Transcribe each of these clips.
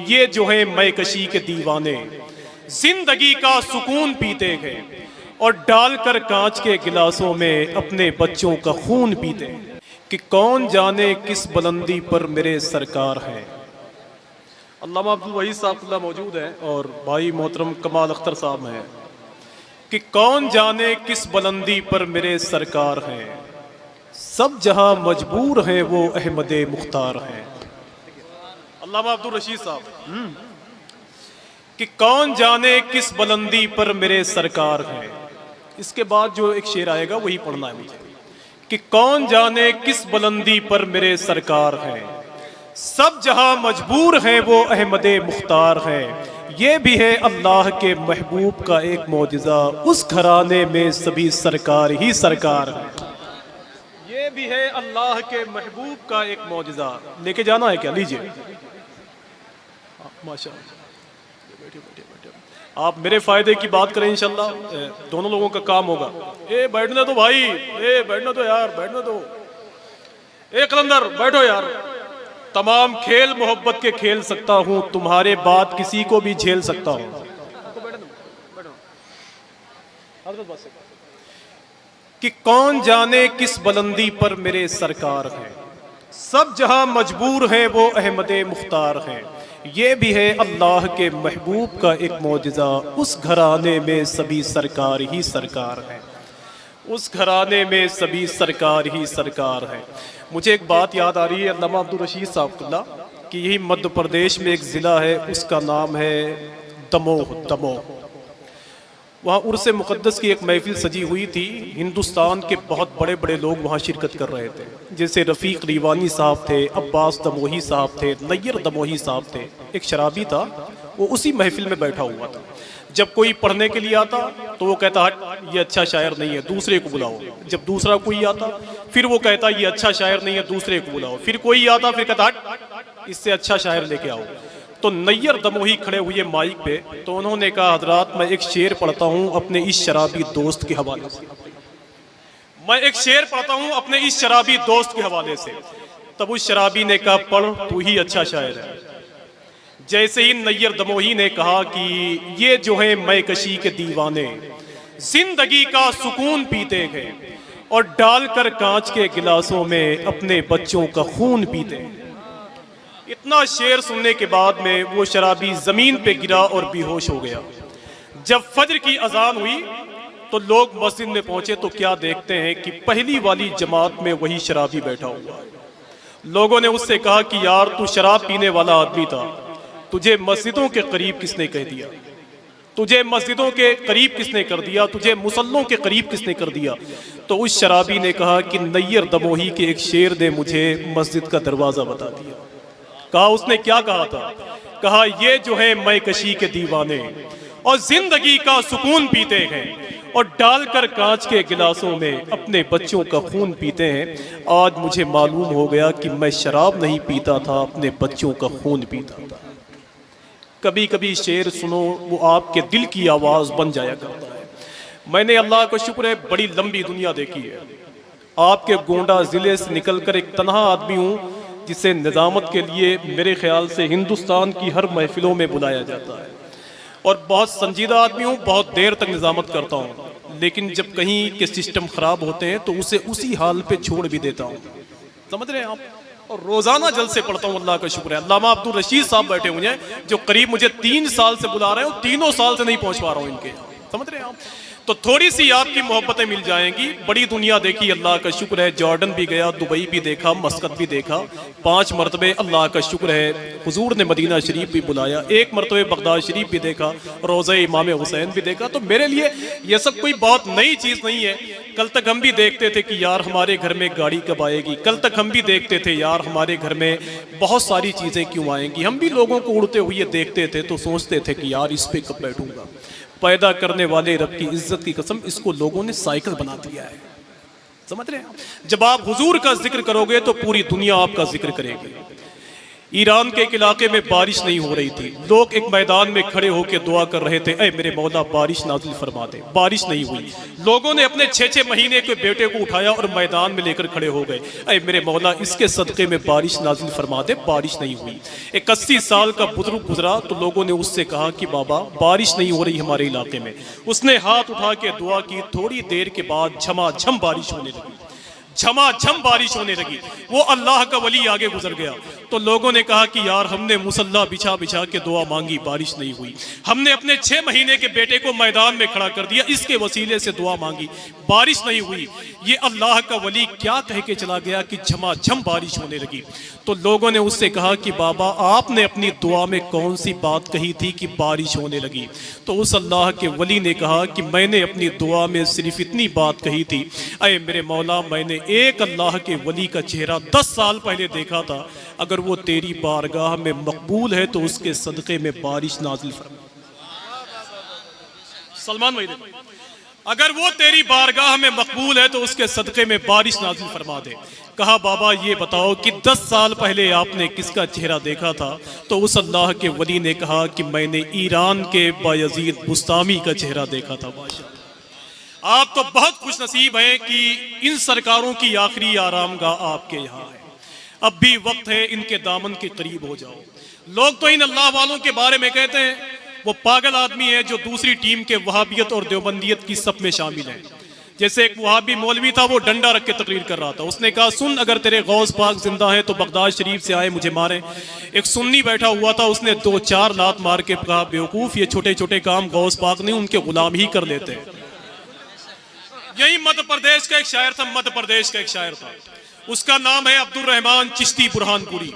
ये जो है मैकशी के दीवाने जिंदगी का सुकून पीते गए और डालकर कांच के गिलासों में अपने बच्चों का खून पीते कि कौन जाने किस बुलंदी पर मेरे सरकार हैं। अल्लामा अब्दुल वहीद साहब मौजूद हैं और भाई मोहतरम कमाल अख्तर साहब हैं कि कौन जाने किस बुलंदी पर मेरे सरकार हैं, सब जहां मजबूर हैं वो अहमदे मुख्तार हैं। अल्लामा अब्दुल रशीद साहब कि कौन जाने किस बुलंदी पर मेरे सरकार हैं। इसके बाद जो एक शेर आएगा वही पढ़ना है मुझे कि कौन जाने किस बुलंदी पर मेरे सरकार हैं, सब जहां मजबूर हैं वो अहमदे मुख्तार हैं। ये भी है अल्लाह के महबूब का एक मौजिज़ा, उस घराने में सभी सरकार ही सरकार हैं। ये भी है अल्लाह के महबूब का एक मौजिज़ा। लेके जाना है क्या? लीजिए माशाअल्लाह, बैठिए बैठिए बैठिए। आप मेरे फायदे की बात करें इंशाल्लाह, दोनों लोगों का काम होगा। ए बैठने दो भाई, ए बैठने दो यार, बैठने दो। ए कलंदर बैठो यार। तमाम खेल मोहब्बत के खेल सकता हूं, तुम्हारे बात किसी को भी झेल सकता हूं। कि कौन जाने किस बुलंदी पर मेरे सरकार हैं, सब जहां मजबूर हैं वो अहमदे मुख्तार हैं। ये भी है अल्लाह के महबूब का एक मौजिज़ा, उस घराने में सभी सरकार ही सरकार हैं। उस घराने में सभी सरकार ही सरकार हैं। मुझे एक बात याद आ रही है अल्लामा अब्दुल रशीद साहब कि यही मध्य प्रदेश में एक ज़िला है, उसका नाम है दमोह। दमोह वहाँ उर्स मुक़द्दस की एक महफिल सजी हुई थी। हिंदुस्तान के बहुत बड़े बड़े लोग वहाँ शिरकत कर रहे थे, जैसे रफ़ीक रीवानी साहब थे, अब्बास दमोही साहब थे, नैयर दमोही साहब थे। एक शराबी था, वो उसी महफिल में बैठा हुआ था। जब कोई पढ़ने के लिए आता तो वो कहता हट ये अच्छा शायर नहीं है, दूसरे को बुलाओ। जब दूसरा कोई आता फिर वो कहता ये अच्छा शायर नहीं है, दूसरे को बुलाओ। फिर कोई आता फिर कहता हट इससे अच्छा शायर लेके आओ। तो नैयर दमोही खड़े हुए माइक पे, तो उन्होंने कहा हजरात मैं एक शेर पढ़ता हूँ अपने इस शराबी दोस्त के हवाले से। मैं एक शेर पढ़ता हूँ अपने इस शराबी दोस्त के हवाले से। तब उस शराबी ने कहा पढ़, तू ही अच्छा शायर है। जैसे ही नैयर दमोही ने कहा कि ये जो है मैकशी के दीवाने जिंदगी का सुकून पीते गए और डालकर कांच के गिलासों में अपने बच्चों का खून पीते। इतना शेर सुनने के बाद में वो शराबी जमीन पे गिरा और बेहोश हो गया। जब फज्र की अजान हुई तो लोग मस्जिद में पहुंचे तो क्या देखते हैं कि पहली वाली जमात में वही शराबी बैठा हुआ है। लोगों ने उससे कहा कि यार तू शराब पीने वाला आदमी था, तुझे मस्जिदों के करीब किसने कह दिया? तुझे मस्जिदों के करीब किसने कर दिया? तुझे मुसल्लों के करीब किसने कर दिया? तो उस शराबी ने कहा कि नैयर दमोही के एक शेर ने मुझे मस्जिद का दरवाज़ा बता दिया। कहा उसने क्या कहा था? कहा ये जो है मैकशी के दीवाने और जिंदगी का सुकून पीते हैं और डालकर कांच के गिलासों में अपने बच्चों का खून पीते हैं। आज मुझे मालूम हो गया कि मैं शराब नहीं पीता था, अपने बच्चों का खून पीता था। कभी कभी शेर सुनो, वो आपके दिल की आवाज़ बन जाया करता है। मैंने अल्लाह का शुक्र है बड़ी लंबी दुनिया देखी है। आपके गोंडा ज़िले से निकलकर एक तन्हा आदमी हूँ जिसे निज़ामत के लिए मेरे ख्याल से हिंदुस्तान की हर महफिलों में बुलाया जाता है। और बहुत संजीदा आदमी हूँ, बहुत देर तक निज़ामत करता हूँ, लेकिन जब कहीं के सिस्टम ख़राब होते हैं तो उसे उसी हाल पे छोड़ भी देता हूँ। समझ रहे हैं आप? और रोज़ाना जलसे पढ़ता हूँ, अल्लाह का शुक्र है। अल्लामा अब्दुल रशीद साहब बैठे हुए हैं जो करीब मुझे 3 साल से बुला रहे हैं और 3 साल से नहीं पहुँच पा रहा हूँ इनके। समझ रहे हैं आप? तो थोड़ी सी आपकी मोहब्बतें मिल जाएंगी। बड़ी दुनिया देखी, अल्लाह का शुक्र है। जॉर्डन भी गया, दुबई भी देखा, मस्कत भी देखा। 5 मरतबे अल्लाह का शुक्र है हुजूर ने मदीना शरीफ भी बुलाया। 1 मरतबे बगदाद शरीफ भी देखा, रोज़े इमाम हुसैन भी देखा। तो मेरे लिए ये सब कोई बहुत नई चीज़ नहीं है। कल तक हम भी देखते थे कि यार हमारे घर में गाड़ी कब आएगी। कल तक हम भी देखते थे यार हमारे घर में बहुत सारी चीज़ें क्यों आएंगी। हम भी लोगों को उड़ते हुए देखते थे तो सोचते थे कि यार इस पे कब बैठूंगा। पैदा करने वाले रब की इज्जत की कसम, इसको लोगों ने साइकिल बना दिया है। समझ रहे हैं? जब आप हुजूर का जिक्र करोगे तो पूरी दुनिया आपका जिक्र करेगी। ईरान के एक इलाके में बारिश नहीं हो रही थी। लोग एक मैदान में खड़े होकर दुआ कर रहे थे, ऐ मेरे मौला बारिश नाज़िल फरमा दे। बारिश नहीं हुई। लोगों ने अपने 6-6 महीने के बेटे को उठाया और मैदान में लेकर खड़े हो गए, ऐ मेरे मौला इसके सदक़े में बारिश नाज़िल फरमा दे। बारिश नहीं हुई। एक 80 साल का बुजुर्ग गुजरा तो लोगों ने उससे कहा कि बाबा बारिश नहीं हो रही हमारे इलाके में। उसने हाथ उठा के दुआ की। थोड़ी देर के बाद झमाझम बारिश होने लगी। झमाझम बारिश होने लगी। वो अल्लाह का वली आगे गुजर गया तो लोगों ने कहा कि यार हमने मुसल्ला बिछा बिछा के दुआ मांगी, बारिश नहीं हुई। हमने अपने 6 महीने के बेटे को मैदान में खड़ा कर दिया, इसके वसीले से दुआ मांगी, बारिश नहीं हुई। ये अल्लाह का वली क्या कह के चला गया कि झमाझम बारिश होने लगी। तो लोगों ने उससे कहा कि बाबा आपने अपनी दुआ में कौन सी बात कही थी कि बारिश होने लगी। तो उस अल्लाह के वली ने कहा कि मैंने अपनी दुआ में सिर्फ इतनी बात कही थी, ऐ मेरे मौला मैंने एक अल्लाह के वली का चेहरा 10 साल पहले देखा था, अगर वो तेरी बारगाह में मकबूल है तो उसके सदक़े में बारिश नाज़िल फरमा। सलमान भाई देखो, अगर वो तेरी बारगाह में मकबूल है तो उसके सदक़े में बारिश नाज़िल फरमा दे। कहा बाबा ये बताओ कि 10 साल पहले आपने किसका चेहरा देखा था? तो उस अल्लाह के वली ने कहा कि मैंने ईरान के बायज़ीद बुस्तामी का चेहरा देखा था। आप तो बहुत खुश नसीब हैं कि इन सरकारों की आखिरी आरामगाह आपके यहाँ है। अब भी वक्त है इनके दामन के करीब हो जाओ। लोग तो इन अल्लाह वालों के बारे में कहते हैं वो पागल आदमी है जो दूसरी टीम के वहाबियत और देवबंदियत की सब में शामिल है। जैसे एक वहाबी मौलवी था, वो डंडा रख के तकरीर कर रहा था। उसने कहा सुन अगर तेरे गौस पाक जिंदा है तो बगदाद शरीफ से आए मुझे मारे। एक सुन्नी बैठा हुआ था, उसने 2-4 लात मार के कहा बेवकूफ ये छोटे छोटे काम गौस पाक नहीं उनके गुलाम ही कर लेते हैं। यही मध्य प्रदेश का एक शायर था, मध्य प्रदेश का एक शायर था, उसका नाम है अब्दुल रहमान चिश्ती बुरहानपुरी।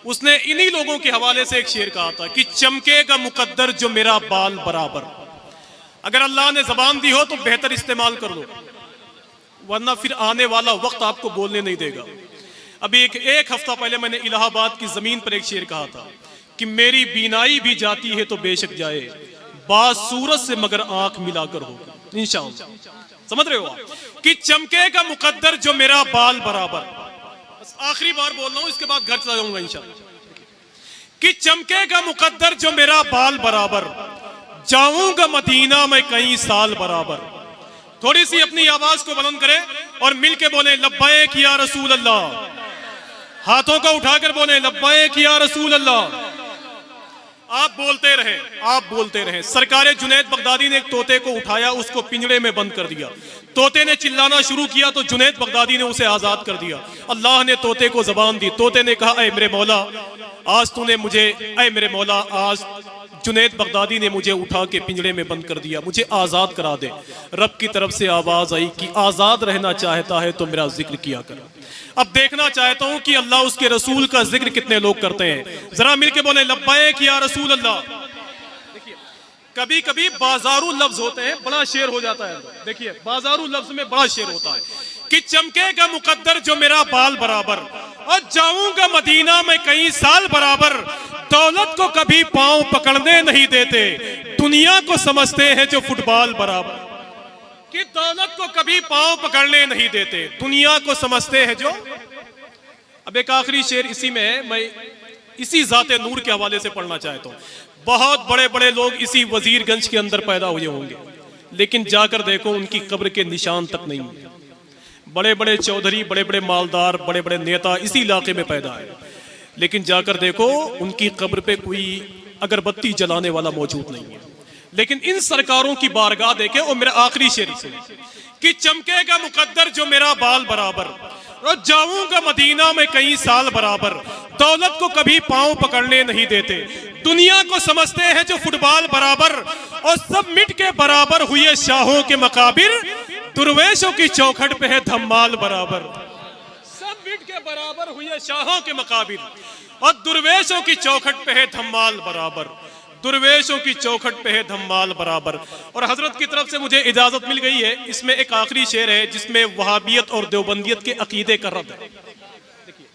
उसने इन्हीं लोगों के हवाले से एक शेर कहा था कि चमकेगा मुकद्दर जो मेरा बाल बराबर। अगर अल्लाह ने जबान दी हो तो बेहतर इस्तेमाल कर लो, वरना फिर आने वाला वक्त आपको बोलने नहीं देगा। अभी एक हफ्ता पहले मैंने इलाहाबाद की जमीन पर एक शेर कहा था कि मेरी बीनाई भी जाती है तो बेशक जाए, बात सूरज से मगर आंख मिलाकर होगा इंशाअल्लाह। समझ रहे हो आप कि चमकेगा मुकद्दर जो मेरा बाल बराबर। बस आखिरी बार बोल रहा हूं, इसके बाद घर चला जाऊंगा इंशाअल्लाह। कि चमकेगा मुकद्दर जो मेरा बाल बराबर, जाऊंगा मदीना में कई साल बराबर। थोड़ी सी अपनी आवाज को बुलंद करें और मिलके बोले लब्बैक या रसूल अल्लाह। हाथों को उठाकर बोले लब्बैक या रसूल अल्लाह। आप बोलते रहे, आप बोलते रहे। सरकारे जुनैद बगदादी ने एक तोते को उठाया, उसको पिंजरे में बंद कर दिया। तोते ने चिल्लाना शुरू किया तो जुनैद बगदादी ने उसे आजाद कर दिया। अल्लाह ने तोते को जबान दी। तोते ने कहा ऐ मेरे मौला आज तूने मुझे, ऐ मेरे मौला आज जुनैद बगदादी ने मुझे उठा के पिंजरे में बंद कर दिया, मुझे आजाद करा दे। रब की तरफ से आवाज आई कि आजाद रहना चाहता है तो मेरा जिक्र किया कर। अब देखना चाहता हूं कि अल्लाह उसके रसूल का जिक्र कितने लोग करते हैं। जरा मिलके बोले लब्बैक या रसूल अल्लाह। देखिए कभी कभी बाजारू लफ्ज होते हैं, बड़ा शेर हो जाता है। देखिए बाजारू लफ्ज में बड़ा शेर होता है कि चमकेगा मुकद्दर जो मेरा बाल बराबर, और जाऊंगा मदीना में कई साल बराबर। दौलत को कभी पांव पकड़ने नहीं देते, दुनिया को समझते हैं जो फुटबॉल बराबर। कि दौलत को कभी पांव पकड़ने नहीं देते, दुनिया को समझते हैं जो। अब एक आखिरी शेर इसी में है, मैं इसी जाते नूर के हवाले से पढ़ना चाहता हूँ। बहुत बड़े बड़े लोग इसी वजीरगंज के अंदर पैदा हुए होंगे, लेकिन जाकर देखो उनकी कब्र के निशान तक नहीं है। बड़े बड़े चौधरी, बड़े बड़े मालदार, बड़े बड़े नेता इसी इलाके में पैदा है, लेकिन जाकर देखो उनकी कब्र पे कोई अगरबत्ती जलाने वाला मौजूद नहीं है। लेकिन इन सरकारों की बारगाह देखे। और मेरा आखिरी शेर से कि चमकेगा मुकद्दर जो मेरा बाल बराबर, और जाऊंगा मदीना में कई साल बराबर। दौलत को कभी पांव पकड़ने नहीं देते, दुनिया को समझते हैं जो फुटबॉल बराबर। और सब मिट के बराबर हुए शाहों के मकाबिर, दुर्वेशों की चौखट पे है धम्माल बराबर। सब मिट के बराबर हुए शाहों के मकाबिर, और दुर्वेशों की चौखट पे है धम्माल बराबर। दुर्वेशों की चौखट पे है धम्माल बराबर। और हजरत की तरफ से मुझे इजाजत मिल गई है। इसमें एक आखिरी शेर है जिसमें वहाबियत और देवबंदियत के अकीदे का रद्द है। देखिए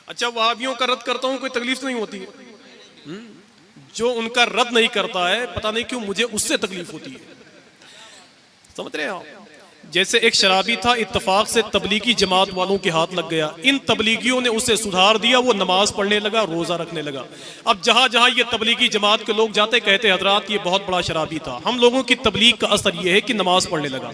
अच्छा वहाबियों का रद्द करता हूं, कोई तकलीफ नहीं होती है। जो उनका रद्द नहीं करता है, पता नहीं क्यों मुझे उससे तकलीफ होती है। समझ रहे हैं आप? जैसे एक शराबी था, इत्तेफाक से तबलीगी जमात वालों के हाथ लग गया, इन तबलीगियों ने उसे सुधार दिया, वो नमाज पढ़ने लगा, रोज़ा रखने लगा। अब जहाँ जहाँ ये तबलीगी जमात के लोग जाते कहते हजरात ये बहुत बड़ा शराबी था, हम लोगों की तबलीग का असर ये है कि नमाज पढ़ने लगा।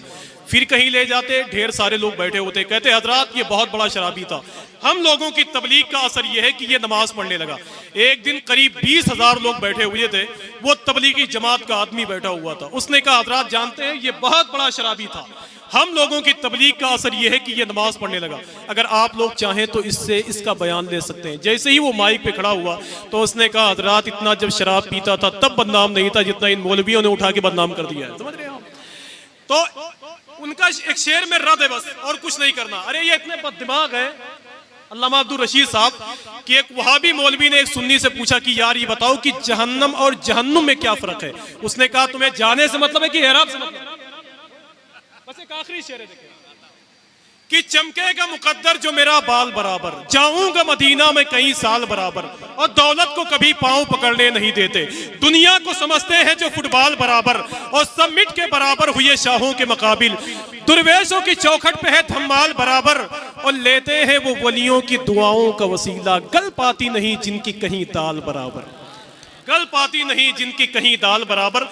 फिर कहीं ले जाते, ढेर सारे लोग बैठे होते, कहते हजरात ये बहुत बड़ा शराबी था, हम लोगों की तबलीग का असर यह है कि ये नमाज पढ़ने लगा। एक दिन करीब 20,000 लोग बैठे हुए थे, वो तबलीगी जमात का आदमी बैठा हुआ था, उसने कहा हजरात जानते हैं ये बहुत बड़ा शराबी था, हम लोगों की तबलीग का असर यह है कि ये नमाज पढ़ने लगा। अगर आप लोग चाहें तो इससे इसका बयान ले सकते हैं। जैसे ही वो माइक पे खड़ा हुआ तो उसने कहा हजरात इतना जब शराब पीता था तब बदनाम नहीं था जितना इन मौलवियों ने उठा के बदनाम कर दिया है। समझ रहे हो? तो उनका एक शेर में रद है बस, और कुछ नहीं करना। अरे ये इतने बददिमाग है अल्लामा अब्दुल रशीद साहब कि एक वहाबी मौलवी ने एक सुन्नी से पूछा कि यार ये बताओ कि जहन्नम और जहन्नुम में क्या फर्क है। उसने कहा तुम्हें जाने से मतलब है कि एराब से मतलब? बस एक आखिरी शेर है देखिए कि चमकेगा मुकद्दर जो मेरा बाल बराबर, जाऊंगा मदीना में कई साल बराबर, और दौलत को कभी पांव पकड़ने नहीं देते, दुनिया को समझते हैं जो फुटबॉल बराबर, और सब मिट के बराबर हुए शाहों के मुकाबिल, दुर्वेशों की चौखट पे है धम्माल बराबर, और लेते हैं वो वलियों की दुआओं का वसीला, गल पाती नहीं जिनकी कहीं दाल बराबर, गल पाती नहीं जिनकी कहीं दाल बराबर।